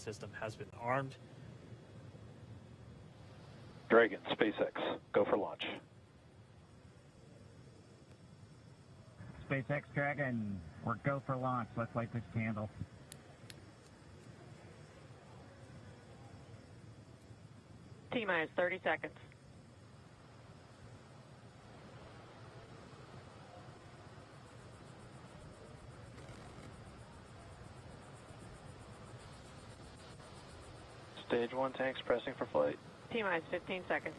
system has been armed. Dragon, SpaceX, go for launch. SpaceX Dragon, we're go for launch. Let's light this candle. T-minus 30 seconds. Stage 1 tanks pressing for flight. T-minus 15 seconds.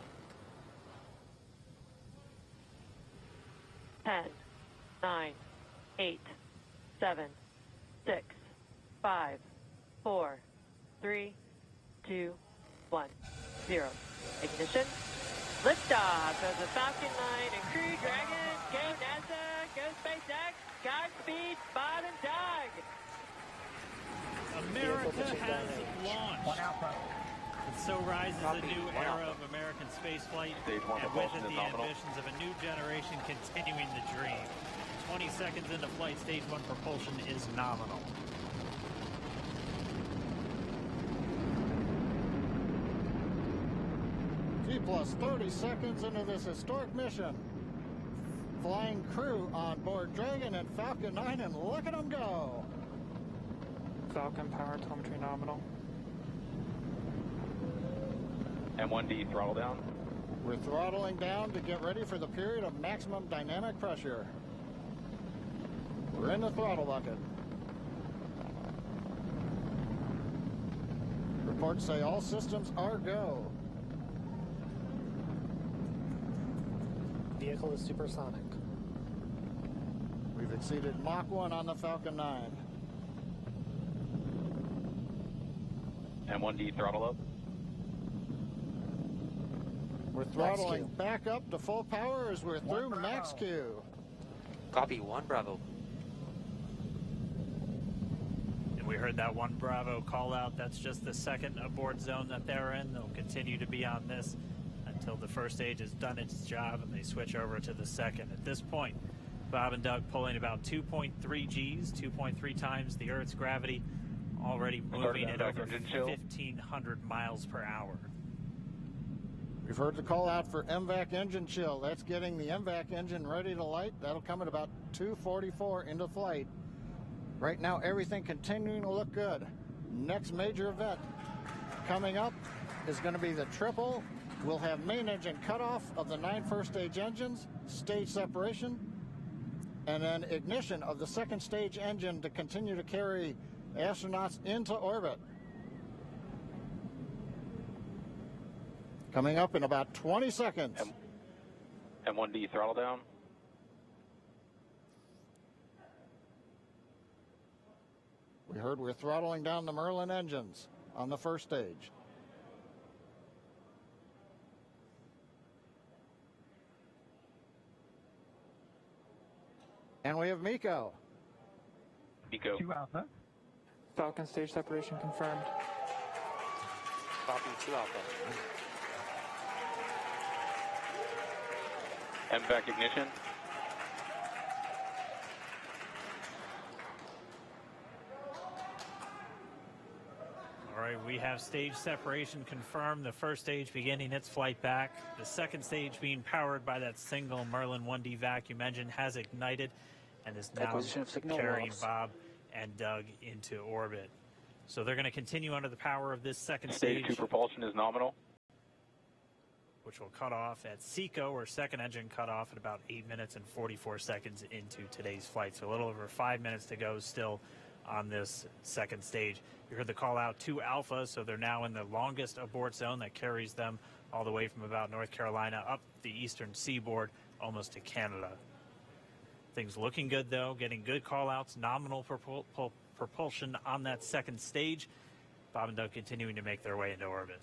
10, 9, 8, 7, 6, 5, 4, 3, 2, 1, 0. Ignition. Liftoff of the Falcon 9 and Crew Dragon. Go NASA, go SpaceX, Godspeed, Bob and Doug. America has launched. One Alpha. And so rises a new era of American spaceflight, Stage 1 and with it propulsion is the nominal. ambitions of a new generation continuing the dream. 20 seconds into flight, Stage 1 propulsion is nominal. T plus 30 seconds into this historic mission. Flying crew on board Dragon and Falcon 9, and look at them go. Falcon power telemetry nominal. M1D, throttle down. We're throttling down to get ready for the period of maximum dynamic pressure. We're in the throttle bucket. Reports say all systems are go. Vehicle is supersonic. We've exceeded Mach 1 on the Falcon 9. M1D, throttle up. We're throttling Max Q. back up to full power as we're through Bravo. Max Q. Copy, 1 Bravo. And we heard that 1 Bravo call out. That's just the second abort zone that they're in. They'll continue to be on this until the first stage has done its job and they switch over to the second. At this point, Bob and Doug pulling about 2.3 Gs, 2.3 times the Earth's gravity, already moving at over 1,500 miles per hour. We've heard the call out for MVAC engine chill. That's getting the MVAC engine ready to light. That'll come at about 2:44 into flight. Right now, everything continuing to look good. Next major event coming up is going to be the triple. We'll have main engine cutoff of the 9 first stage engines, stage separation, and then ignition of the second stage engine to continue to carry astronauts into orbit. Coming up in about 20 seconds. M1D, throttle down. We heard we're throttling down the Merlin engines on the first stage. And we have Miko. Eco. 2 Alpha. Falcon stage separation confirmed. Copy, 2 Alpha. MVAC ignition. All right, we have stage separation confirmed. The first stage beginning its flight back. The second stage being powered by that single Merlin 1D vacuum engine has ignited and is now Acquisition of signal carrying loss. Bob and Doug into orbit. So they're going to continue under the power of this second Stage stage, 2 propulsion is nominal. which will cut off at SECO, or second engine cut off at about 8 minutes and 44 seconds into today's flight. So a little over 5 minutes to go still on this second stage. You heard the call out 2 Alpha, so they're now in the longest abort zone that carries them all the way from about North Carolina up the eastern seaboard almost to Canada. Things looking good though, getting good call outs, nominal propulsion on that second stage. Bob and Doug continuing to make their way into orbit.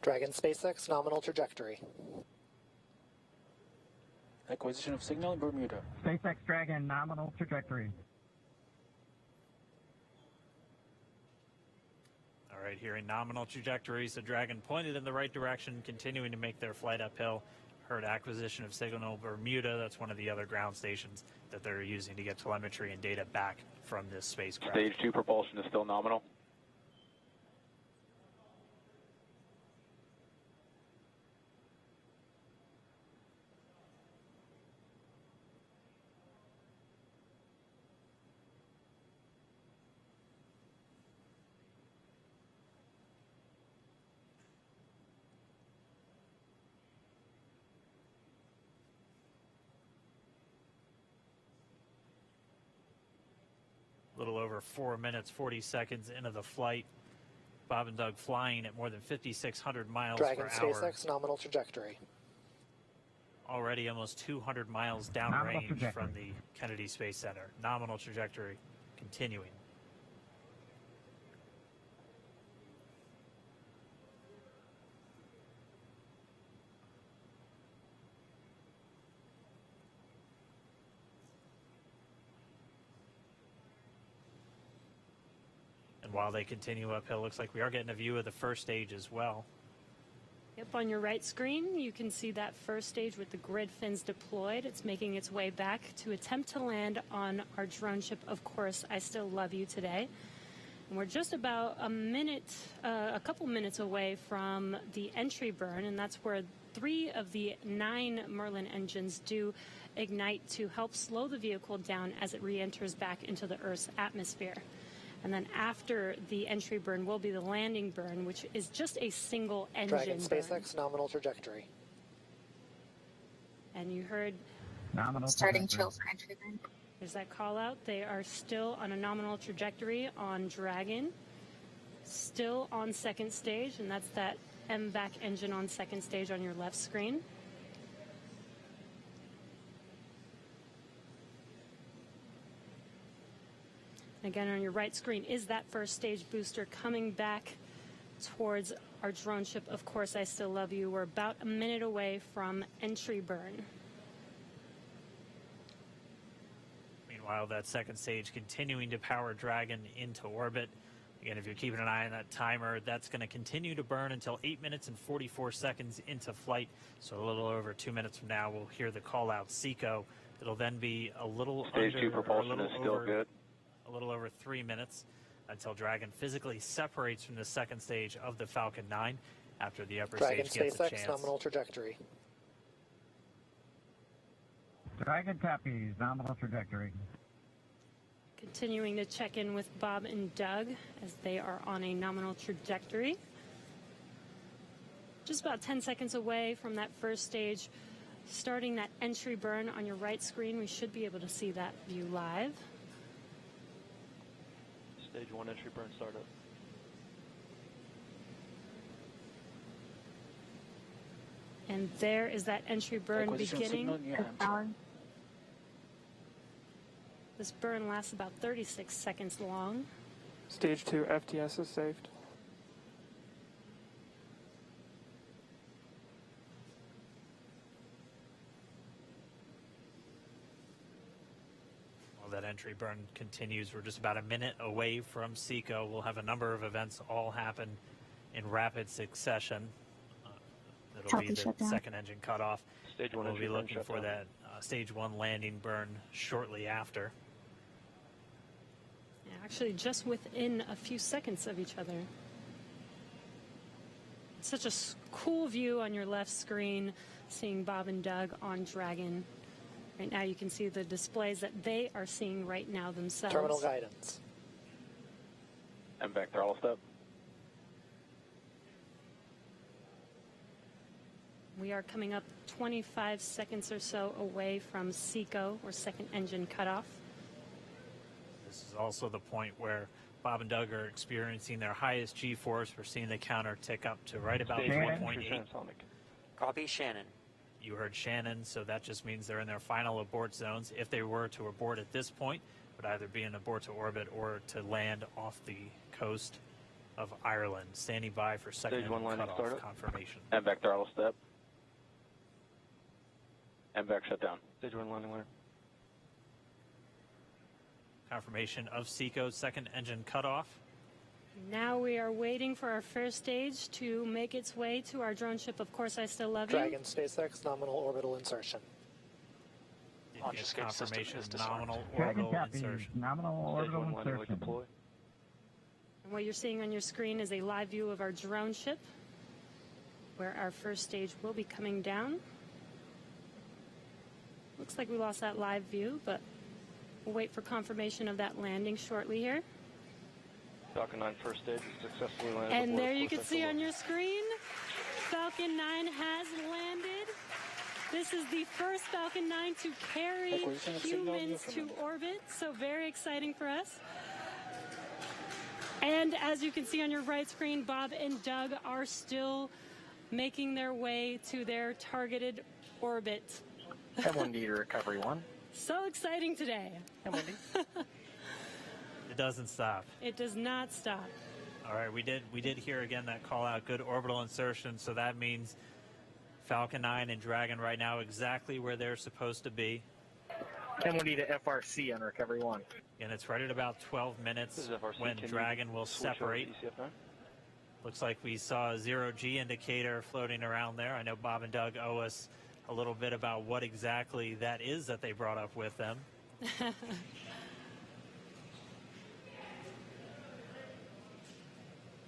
Dragon SpaceX nominal trajectory. Acquisition of signal in Bermuda. SpaceX Dragon nominal trajectory. All right, here in nominal trajectories, the Dragon pointed in the right direction, continuing to make their flight uphill. heard acquisition of signal Bermuda. That's one of the other ground stations that they're using to get telemetry and data back from this spacecraft. Stage 2 propulsion is still nominal. A little over 4 minutes, 40 seconds into the flight. Bob and Doug flying at more than 5,600 miles Dragon per hour. SpaceX nominal trajectory. Already almost 200 miles Nominal downrange trajectory. from the Kennedy Space Center. Nominal trajectory continuing. And while they continue uphill, looks like we are getting a view of the first stage as well. Yep, on your right screen, you can see that first stage with the grid fins deployed. It's making its way back to attempt to land on our drone ship, Of Course, I Still Love You today. And we're just about a couple minutes away from the entry burn, and that's where 3 of the 9 Merlin engines do ignite to help slow the vehicle down as it re-enters back into the Earth's atmosphere. And then after the entry burn will be the landing burn, which is just a single engine Dragon burn. SpaceX nominal trajectory. And you heard Nominal Starting trajectory. chill for entry burn. there's that call out. They are still on a nominal trajectory on Dragon, still on second stage, and that's that MVAC engine on second stage on your left screen. Again, on your right screen is that first stage booster coming back towards our drone ship, Of Course, I Still Love You. We're about a minute away from entry burn. Meanwhile, that second stage continuing to power Dragon into orbit. Again, if you're keeping an eye on that timer, that's going to continue to burn until 8 minutes and 44 seconds into flight. So a little over 2 minutes from now, we'll hear the call out SECO. It'll then be a little Stage 2 propulsion is still good. A little over 3 minutes until Dragon physically separates from the second stage of the Falcon 9 after the upper Dragon stage gets a SpaceX chance. nominal trajectory. Dragon copies. Nominal trajectory. Continuing to check in with Bob and Doug as they are on a nominal trajectory. Just about 10 seconds away from that first stage, starting that entry burn on your right screen. We should be able to see that view live. Stage 1 entry burn startup. And there is that entry burn Acquisition of beginning. signal in New Hampshire. This burn lasts about 36 seconds long. Stage 2 FTS is saved. While that entry burn continues, we're just about a minute away from SECO. We'll have a number of events all happen in rapid succession. It'll Copy, be the shutdown. second engine cutoff. Stage 1 We'll entry be burn looking for shutdown. that stage 1 landing burn shortly after. Yeah, actually, just within a few seconds of each other. It's such a cool view on your left screen, seeing Bob and Doug on Dragon. Right now, you can see the displays that they are seeing right now themselves. Terminal guidance. MVAC throttle step. We are coming up 25 seconds or so away from SECO, or second engine cutoff. This is also the point where Bob and Doug are experiencing their highest G-force. We're seeing the counter tick up to right about Stage 1 entry 1.8. transonic. Copy, Shannon. You heard Shannon, so that just means they're in their final abort zones. If they were to abort at this point, it would either be an abort to orbit or to land off the coast of Ireland. Standing by for second Stage 1 engine landing cutoff startup. confirmation. MVAC throttle step. MVAC shutdown. Stage 1 landing ladder. Confirmation of SECO's second engine cutoff. Now we are waiting for our first stage to make its way to our drone ship. Of course, I still love you. Dragon SpaceX nominal orbital insertion. Did Launch get escape system confirmation is disarmed. nominal Dragon orbital copy. insertion. Nominal Stage orbital 1 landing light insertion. deploy. And what you're seeing on your screen is a live view of our drone ship, where our first stage will be coming down. Looks like we lost that live view, but we'll wait for confirmation of that landing shortly here. Falcon 9 first stage is successfully landed. And aboard there you course can see XLO. on your screen, Falcon 9 has landed. This is the first Falcon 9 to carry humans to orbit, so very exciting for us. And as you can see on your right screen, Bob and Doug are still making their way to their targeted orbit. M1D to recovery 1. So exciting today. M1D. It doesn't stop. It does not stop. All right, we did hear again that call out, good orbital insertion, so that means Falcon 9 and Dragon right now exactly where they're supposed to be. M1D to FRC on recovery 1. And it's right at about 12 This minutes is FRC. when Can you Dragon will switch over to separate. ECF9? Looks like we saw a 0G indicator floating around there. I know Bob and Doug owe us a little bit about what exactly that is that they brought up with them.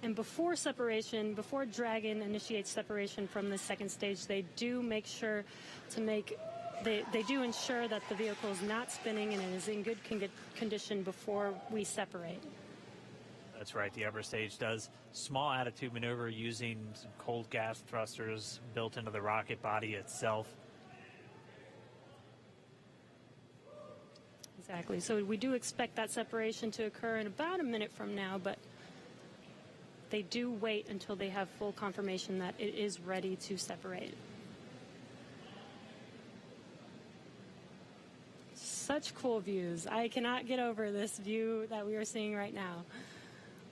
And before separation, before Dragon initiates separation from the second stage, they do make sure to make, they do ensure that the vehicle is not spinning and it is in good condition before we separate. That's right, the upper stage does small attitude maneuver using some cold gas thrusters built into the rocket body itself. Exactly. So we do expect that separation to occur in about a minute from now, but they do wait until they have full confirmation that it is ready to separate. Such cool views. I cannot get over this view that we are seeing right now.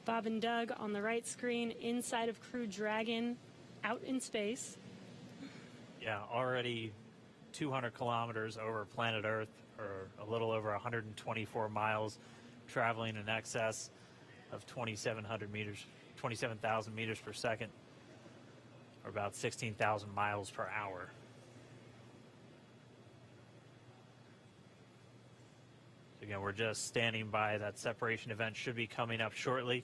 Bob and Doug on the right screen, inside of Crew Dragon, out in space. Yeah, already 200 kilometers over planet Earth, or a little over 124 miles, traveling in excess of 2,700 meters. 27,000 meters per second, or about 16,000 miles per hour. So again, we're just standing by. That separation event should be coming up shortly.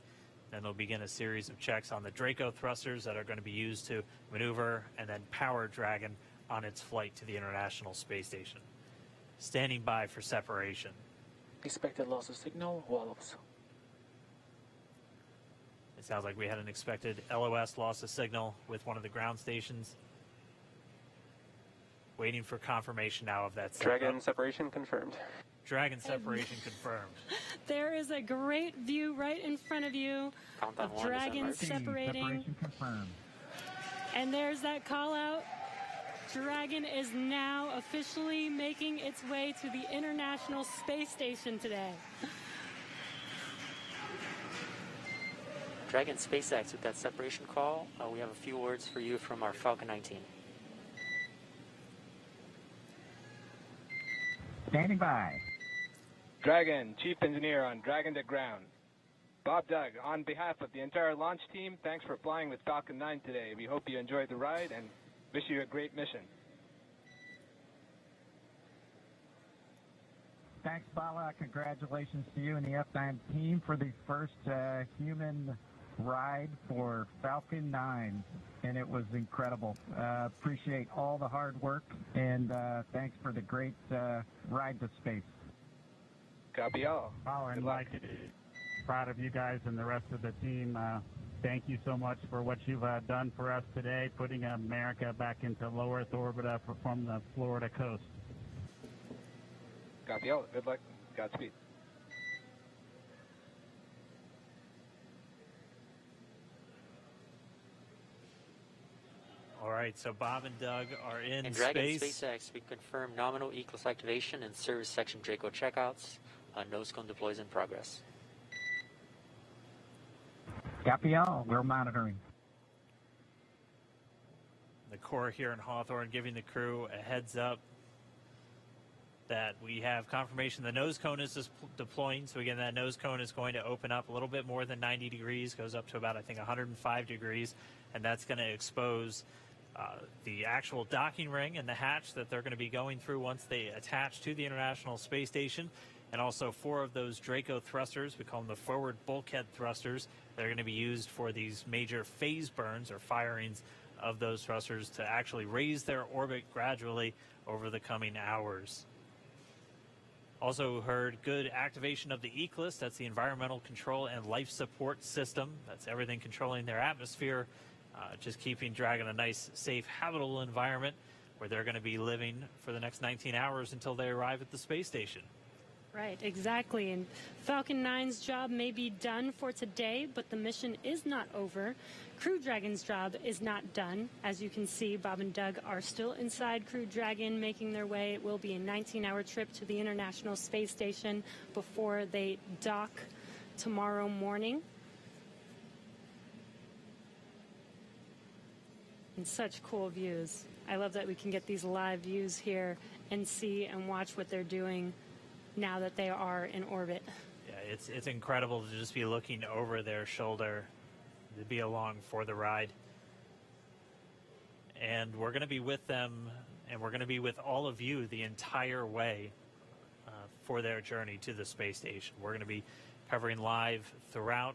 Then they'll begin a series of checks on the Draco thrusters that are going to be used to maneuver and then power Dragon on its flight to the International Space Station. Standing by for separation. Expected loss of signal, wallows. It sounds like we had an expected LOS loss of signal with one of the ground stations. Waiting for confirmation now of that setup. Dragon separation confirmed. Dragon separation confirmed. There is a great view right in front of you Countdown of one, Dragon December. separating. Separation confirmed. And there's that call out. Dragon is now officially making its way to the International Space Station today. Dragon SpaceX with that separation call. We have a few words for you from our Falcon 19. Standing by. Dragon, Chief Engineer on Dragon to Ground. Bob Doug, on behalf of the entire launch team, thanks for flying with Falcon 9 today. We hope you enjoyed the ride and wish you a great mission. Thanks, Bala. Congratulations to you and the F9 team for the first human ride for Falcon 9. And it was incredible. Appreciate all the hard work, and thanks for the great ride to space. Copy all. Oh, and like, proud of you guys and the rest of the team. Thank you so much for what you've done for us today, putting America back into low Earth orbit from the Florida coast. Copy all. Good luck. Godspeed. All right, so Bob and Doug are in And Dragon space. SpaceX, we confirm nominal Eclipse activation and service section Draco checkouts. Nose cone deploys in progress. Copy all. We're monitoring. The Corps here in Hawthorne giving the crew a heads up that we have confirmation the nose cone is deploying. So again, that nose cone is going to open up a little bit more than 90 degrees, goes up to about, I think, 105 degrees, and that's going to expose the actual docking ring and the hatch that they're going to be going through once they attach to the International Space Station, and also 4 of those Draco thrusters, we call them the forward bulkhead thrusters, that are going to be used for these major phase burns or firings of those thrusters to actually raise their orbit gradually over the coming hours. Also heard good activation of the ECLSS, that's the Environmental Control and Life Support System. That's everything controlling their atmosphere, just keeping Dragon a nice, safe, habitable environment where they're going to be living for the next 19 hours until they arrive at the space station. Right, exactly. And Falcon 9's job may be done for today, but the mission is not over. Crew Dragon's job is not done. As you can see, Bob and Doug are still inside Crew Dragon, making their way. It will be a 19-hour trip to the International Space Station before they dock tomorrow morning. And such cool views. I love that we can get these live views here and see and watch what they're doing now that they are in orbit. Yeah, it's incredible to just be looking over their shoulder, to be along for the ride. And we're going to be with them, and we're going to be with all of you the entire way for their journey to the space station. We're going to be covering live throughout.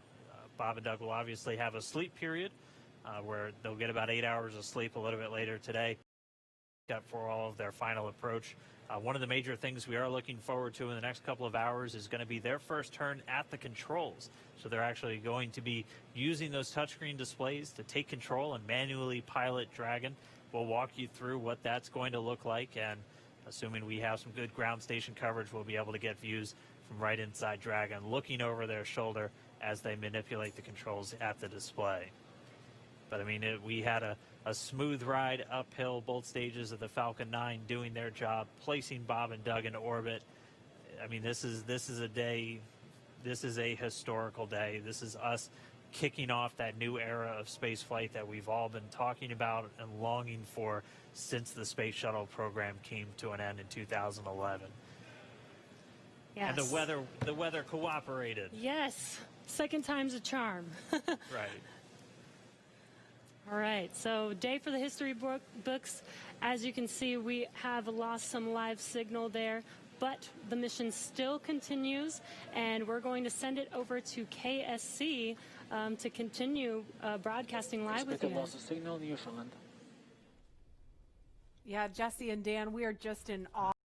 Bob and Doug will obviously have a sleep period where they'll get about 8 hours of sleep a little bit later today for all of their final approach. One of the major things we are looking forward to in the next couple of hours is going to be their first turn at the controls. So they're actually going to be using those touchscreen displays to take control and manually pilot Dragon. We'll walk you through what that's going to look like, and assuming we have some good ground station coverage, we'll be able to get views from right inside Dragon, looking over their shoulder as they manipulate the controls at the display. But I mean, we had a smooth ride uphill, both stages of the Falcon 9 doing their job, placing Bob and Doug in orbit. I mean, this is a day, this is a historical day. This is us kicking off that new era of space flight that we've all been talking about and longing for since the space shuttle program came to an end in 2011. Yes. And the weather cooperated. Yes, second time's a charm. Right. All right, so day for the history books. As you can see, we have lost some live signal there, but the mission still continues, and we're going to send it over to KSC to continue broadcasting live with you. Lost signal, Newfoundland. Yeah, Jesse and Dan, we are just in awe.